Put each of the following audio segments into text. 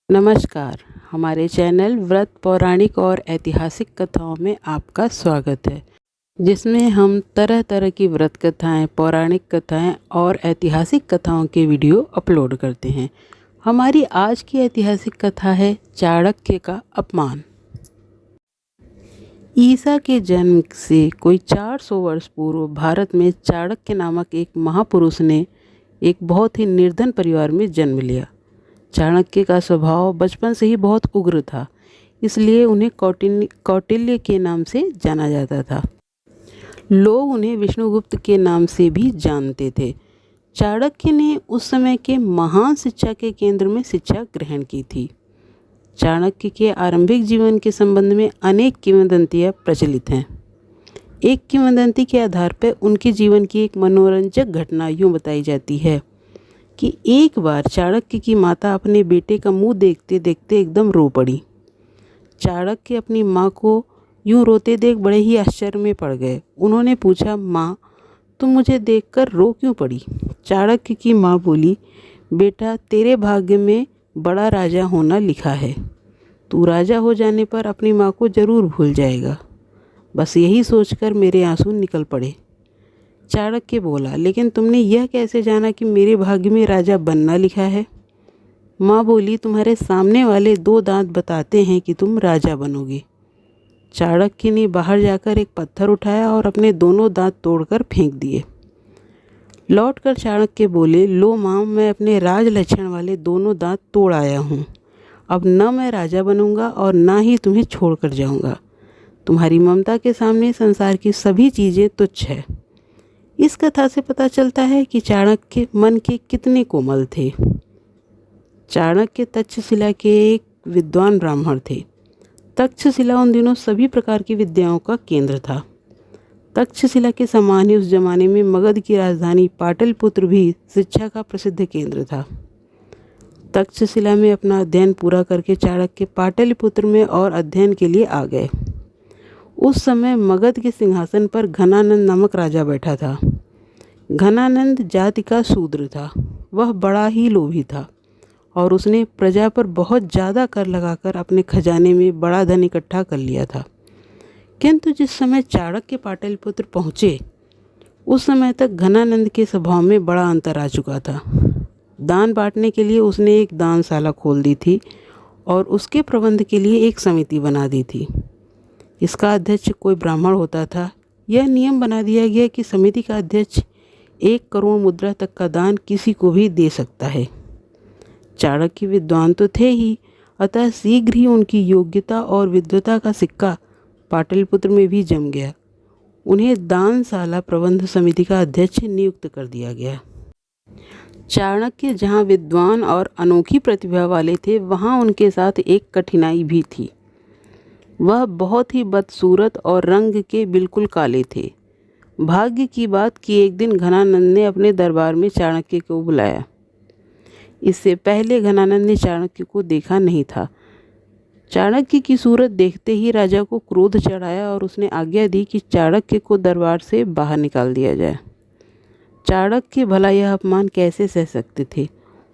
नमस्कार। हमारे चैनल व्रत पौराणिक और ऐतिहासिक कथाओं में आपका स्वागत है, जिसमें हम तरह तरह की व्रत कथाएं, पौराणिक कथाएं और ऐतिहासिक कथाओं के वीडियो अपलोड करते हैं। हमारी आज की ऐतिहासिक कथा है चाणक्य का अपमान। ईसा के जन्म से कोई 400 वर्ष पूर्व भारत में चाणक्य नामक एक महापुरुष ने एक बहुत ही निर्धन परिवार में जन्म लिया। चाणक्य का स्वभाव बचपन से ही बहुत उग्र था, इसलिए उन्हें कौटिल्य के नाम से जाना जाता था। लोग उन्हें विष्णुगुप्त के नाम से भी जानते थे। चाणक्य ने उस समय के महान शिक्षा के केंद्र में शिक्षा ग्रहण की थी। चाणक्य के आरंभिक जीवन के संबंध में अनेक किंवदंतियाँ प्रचलित हैं। एक किंवदंती के आधार पर उनके जीवन की एक मनोरंजक घटना यूँ बताई जाती है कि एक बार चाणक्य की माता अपने बेटे का मुंह देखते देखते एकदम रो पड़ी। चाणक्य अपनी माँ को यूं रोते देख बड़े ही आश्चर्य में पड़ गए। उन्होंने पूछा, माँ, तुम मुझे देखकर रो क्यों पड़ी? चाणक्य की माँ बोली, बेटा, तेरे भाग्य में बड़ा राजा होना लिखा है। तू राजा हो जाने पर अपनी माँ को जरूर भूल जाएगा। बस यही सोचकर मेरे आंसू निकल पड़े। चाणक्य बोला, लेकिन तुमने यह कैसे जाना कि मेरे भाग्य में राजा बनना लिखा है? माँ बोली, तुम्हारे सामने वाले 2 दांत बताते हैं कि तुम राजा बनोगे। चाणक्य ने बाहर जाकर एक पत्थर उठाया और अपने दोनों दांत तोड़कर फेंक दिए। लौटकर चाणक्य बोले, लो माँ, मैं अपने राज लक्षण वाले दोनों दांत तोड़ आया हूँ। अब न मैं राजा बनूंगा और ना ही तुम्हें छोड़कर जाऊंगा। तुम्हारी ममता के सामने संसार की सभी चीज़ें तुच्छ है। इस कथा से पता चलता है कि चाणक्य मन के कितने कोमल थे। चाणक्य तक्षशिला के एक विद्वान ब्राह्मण थे। तक्षशिला उन दिनों सभी प्रकार की विद्याओं का केंद्र था। तक्षशिला के समान ही उस जमाने में मगध की राजधानी पाटलिपुत्र भी शिक्षा का प्रसिद्ध केंद्र था। तक्षशिला में अपना अध्ययन पूरा करके चाणक्य पाटलिपुत्र में और अध्ययन के लिए आ गए। उस समय मगध के सिंहासन पर घनानंद नामक राजा बैठा था। घनानंद जाति का शूद्र था। वह बड़ा ही लोभी था और उसने प्रजा पर बहुत ज़्यादा कर लगाकर अपने खजाने में बड़ा धन इकट्ठा कर लिया था। किंतु जिस समय चाणक्य पाटलिपुत्र पहुँचे, उस समय तक घनानंद के स्वभाव में बड़ा अंतर आ चुका था। दान बांटने के लिए उसने एक दानशाला खोल दी थी और उसके प्रबंध के लिए एक समिति बना दी थी। इसका अध्यक्ष कोई ब्राह्मण होता था। यह नियम बना दिया गया कि समिति का अध्यक्ष 1 करोड़ मुद्रा तक का दान किसी को भी दे सकता है। चाणक्य विद्वान तो थे ही, अतः शीघ्र ही उनकी योग्यता और विद्वता का सिक्का पाटलिपुत्र में भी जम गया। उन्हें दानशाला प्रबंध समिति का अध्यक्ष नियुक्त कर दिया गया। चाणक्य जहाँ विद्वान और अनोखी प्रतिभा वाले थे, वहाँ उनके साथ एक कठिनाई भी थी। वह बहुत ही बदसूरत और रंग के बिल्कुल काले थे। भाग्य की बात कि एक दिन घनानंद ने अपने दरबार में चाणक्य को बुलाया। इससे पहले घनानंद ने चाणक्य को देखा नहीं था। चाणक्य की सूरत देखते ही राजा को क्रोध चढ़ आया और उसने आज्ञा दी कि चाणक्य को दरबार से बाहर निकाल दिया जाए। चाणक्य भला यह अपमान कैसे सह सकते थे?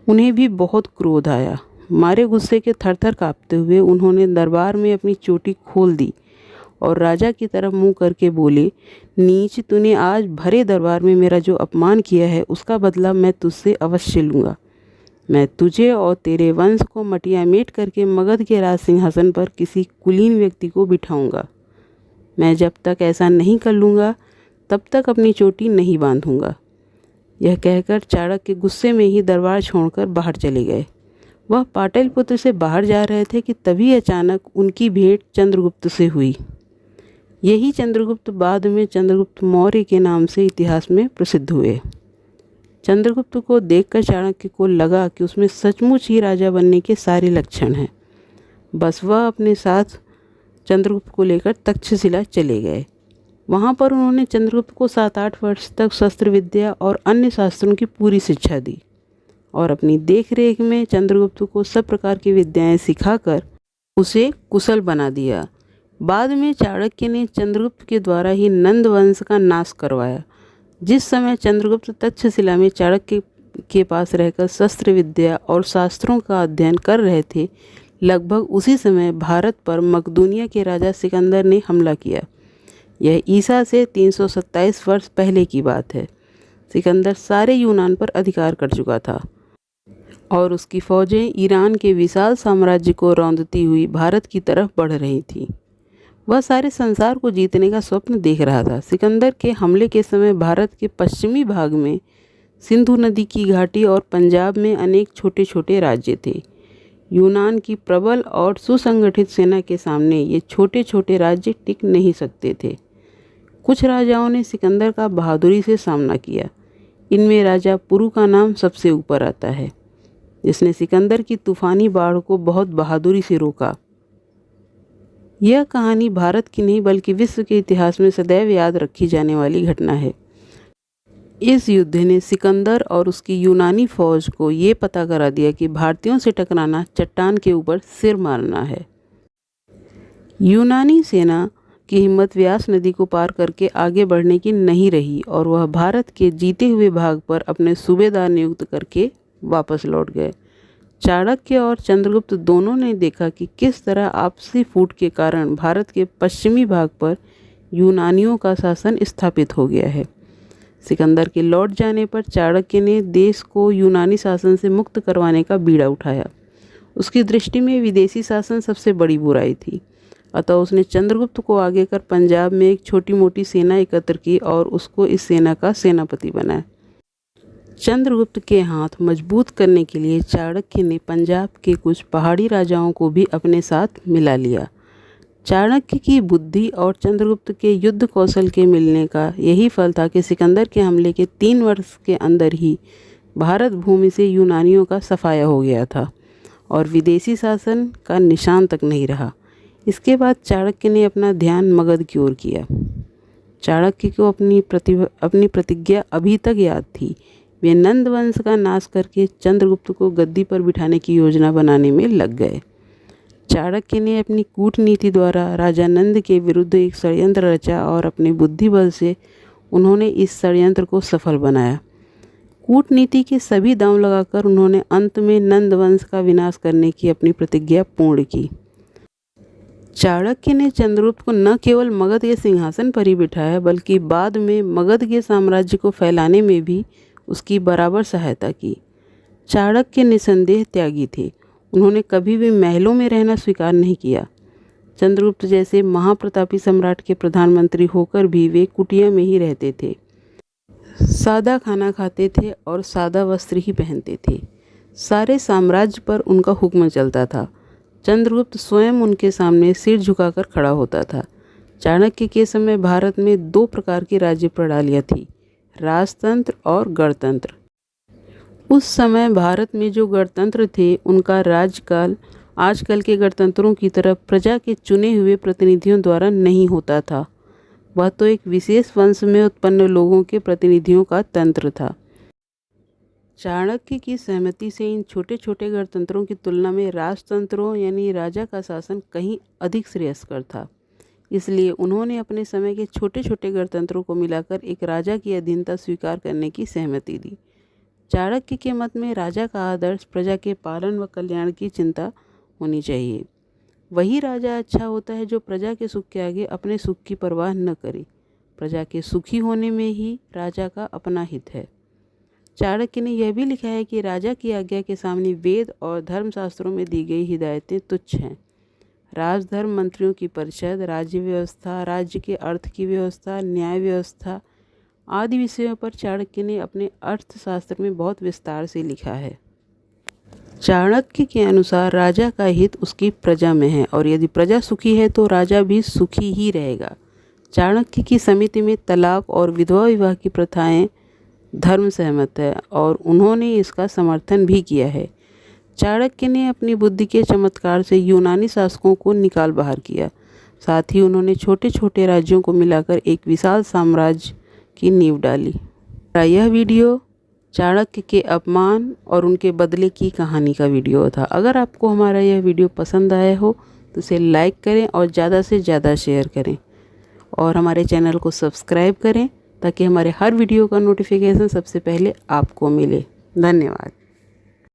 उन्हें भी बहुत क्रोध आया। मारे गुस्से के थरथर काँपते हुए उन्होंने दरबार में अपनी चोटी खोल दी और राजा की तरफ मुंह करके बोले, नीच, तूने आज भरे दरबार में मेरा जो अपमान किया है, उसका बदला मैं तुझसे अवश्य लूँगा। मैं तुझे और तेरे वंश को मटियामेट करके मगध के राज सिंहासन पर किसी कुलीन व्यक्ति को बिठाऊंगा। मैं जब तक ऐसा नहीं कर लूँगा, तब तक अपनी चोटी नहीं बांधूंगा। यह कहकर चाणक्य गुस्से में ही दरबार छोड़कर बाहर चले गए। वह पाटलिपुत्र से बाहर जा रहे थे कि तभी अचानक उनकी भेंट चंद्रगुप्त से हुई। यही चंद्रगुप्त बाद में चंद्रगुप्त मौर्य के नाम से इतिहास में प्रसिद्ध हुए। चंद्रगुप्त को देखकर चाणक्य को लगा कि उसमें सचमुच ही राजा बनने के सारे लक्षण हैं। बस वह अपने साथ चंद्रगुप्त को लेकर तक्षशिला चले गए। वहाँ पर उन्होंने चंद्रगुप्त को 7-8 वर्ष तक शस्त्र विद्या और अन्य शास्त्रों की पूरी शिक्षा दी और अपनी देखरेख में चंद्रगुप्त को सब प्रकार की विद्याएं सिखाकर उसे कुशल बना दिया। बाद में चाणक्य ने चंद्रगुप्त के द्वारा ही नंद वंश का नाश करवाया। जिस समय चंद्रगुप्त तक्षशिला में चाणक्य के पास रहकर शस्त्र विद्या और शास्त्रों का अध्ययन कर रहे थे, लगभग उसी समय भारत पर मकदूनिया के राजा सिकंदर ने हमला किया। यह ईसा से 327 वर्ष पहले की बात है। सिकंदर सारे यूनान पर अधिकार कर चुका था और उसकी फौजें ईरान के विशाल साम्राज्य को रौंदती हुई भारत की तरफ बढ़ रही थीं। वह सारे संसार को जीतने का स्वप्न देख रहा था। सिकंदर के हमले के समय भारत के पश्चिमी भाग में सिंधु नदी की घाटी और पंजाब में अनेक छोटे छोटे राज्य थे। यूनान की प्रबल और सुसंगठित सेना के सामने ये छोटे छोटे राज्य टिक नहीं सकते थे। कुछ राजाओं ने सिकंदर का बहादुरी से सामना किया। इनमें राजा पुरु का नाम सबसे ऊपर आता है, जिसने सिकंदर की तूफानी बाढ़ को बहुत बहादुरी से रोका। यह कहानी भारत की नहीं बल्कि विश्व के इतिहास में सदैव याद रखी जाने वाली घटना है। इस युद्ध ने सिकंदर और उसकी यूनानी फौज को ये पता करा दिया कि भारतीयों से टकराना चट्टान के ऊपर सिर मारना है। यूनानी सेना की हिम्मत व्यास नदी को पार करके आगे बढ़ने की नहीं रही और वह भारत के जीते हुए भाग पर अपने सूबेदार नियुक्त करके वापस लौट गए। चाणक्य और चंद्रगुप्त दोनों ने देखा कि किस तरह आपसी फूट के कारण भारत के पश्चिमी भाग पर यूनानियों का शासन स्थापित हो गया है। सिकंदर के लौट जाने पर चाणक्य ने देश को यूनानी शासन से मुक्त करवाने का बीड़ा उठाया। उसकी दृष्टि में विदेशी शासन सबसे बड़ी बुराई थी, अतः उसने चंद्रगुप्त को आगे कर पंजाब में एक छोटी मोटी सेना एकत्र की और उसको इस सेना का सेनापति बनाया। चंद्रगुप्त के हाथ मजबूत करने के लिए चाणक्य ने पंजाब के कुछ पहाड़ी राजाओं को भी अपने साथ मिला लिया। चाणक्य की बुद्धि और चंद्रगुप्त के युद्ध कौशल के मिलने का यही फल था कि सिकंदर के हमले के 3 वर्ष के अंदर ही भारत भूमि से यूनानियों का सफाया हो गया था और विदेशी शासन का निशान तक नहीं रहा। इसके बाद चाणक्य ने अपना ध्यान मगध की ओर किया। चाणक्य को अपनी प्रतिज्ञा अभी तक याद थी। वे नंद वंश का नाश करके चंद्रगुप्त को गद्दी पर बिठाने की योजना बनाने में लग गए। चाणक्य ने अपनी कूटनीति द्वारा राजा नंद के विरुद्ध एक षड्यंत्र रचा और अपने बुद्धि बल से उन्होंने इस षड्यंत्र को सफल बनाया। कूटनीति के सभी दांव लगाकर उन्होंने अंत में नंद वंश का विनाश करने की अपनी प्रतिज्ञा पूर्ण की। चाणक्य ने चंद्रगुप्त को न केवल मगध के सिंहासन पर ही बिठाया बल्कि बाद में मगध के साम्राज्य को फैलाने में भी उसकी बराबर सहायता की। चाणक्य निसंदेह त्यागी थे। उन्होंने कभी भी महलों में रहना स्वीकार नहीं किया। चंद्रगुप्त जैसे महाप्रतापी सम्राट के प्रधानमंत्री होकर भी वे कुटिया में ही रहते थे, सादा खाना खाते थे और सादा वस्त्र ही पहनते थे। सारे साम्राज्य पर उनका हुक्म चलता था। चंद्रगुप्त स्वयं उनके सामने सिर झुकाकर खड़ा होता था। चाणक्य के समय भारत में 2 प्रकार की राज्य प्रणालियाँ थीं, राजतंत्र और गणतंत्र। उस समय भारत में जो गणतंत्र थे उनका राज्यकाल आजकल के गणतंत्रों की तरह प्रजा के चुने हुए प्रतिनिधियों द्वारा नहीं होता था। वह तो एक विशेष वंश में उत्पन्न लोगों के प्रतिनिधियों का तंत्र था। चाणक्य की सहमति से इन छोटे छोटे गणतंत्रों की तुलना में राजतंत्रों यानी राजा का शासन कहीं अधिक श्रेयस्कर था। इसलिए उन्होंने अपने समय के छोटे छोटे गणतंत्रों को मिलाकर एक राजा की अधीनता स्वीकार करने की सहमति दी। चाणक्य के मत में राजा का आदर्श प्रजा के पालन व कल्याण की चिंता होनी चाहिए। वही राजा अच्छा होता है जो प्रजा के सुख के आगे अपने सुख की परवाह न करे। प्रजा के सुखी होने में ही राजा का अपना हित है। चाणक्य ने यह भी लिखा है कि राजा की आज्ञा के सामने वेद और धर्मशास्त्रों में दी गई हिदायतें तुच्छ हैं। राजधर्म, मंत्रियों की परिषद, राज्य व्यवस्था, राज्य के अर्थ की व्यवस्था, न्याय व्यवस्था आदि विषयों पर चाणक्य ने अपने अर्थशास्त्र में बहुत विस्तार से लिखा है। चाणक्य के अनुसार राजा का हित उसकी प्रजा में है और यदि प्रजा सुखी है तो राजा भी सुखी ही रहेगा। चाणक्य की समिति में तलाक और विधवा विवाह की प्रथाएं धर्म सहमत है और उन्होंने इसका समर्थन भी किया है। चाणक्य ने अपनी बुद्धि के चमत्कार से यूनानी शासकों को निकाल बाहर किया। साथ ही उन्होंने छोटे छोटे राज्यों को मिलाकर एक विशाल साम्राज्य की नींव डाली। यह वीडियो चाणक्य के अपमान और उनके बदले की कहानी का वीडियो था। अगर आपको हमारा यह वीडियो पसंद आया हो तो इसे लाइक करें और ज़्यादा से ज़्यादा शेयर करें और हमारे चैनल को सब्सक्राइब करें ताकि हमारे हर वीडियो का नोटिफिकेशन सबसे पहले आपको मिले। धन्यवाद।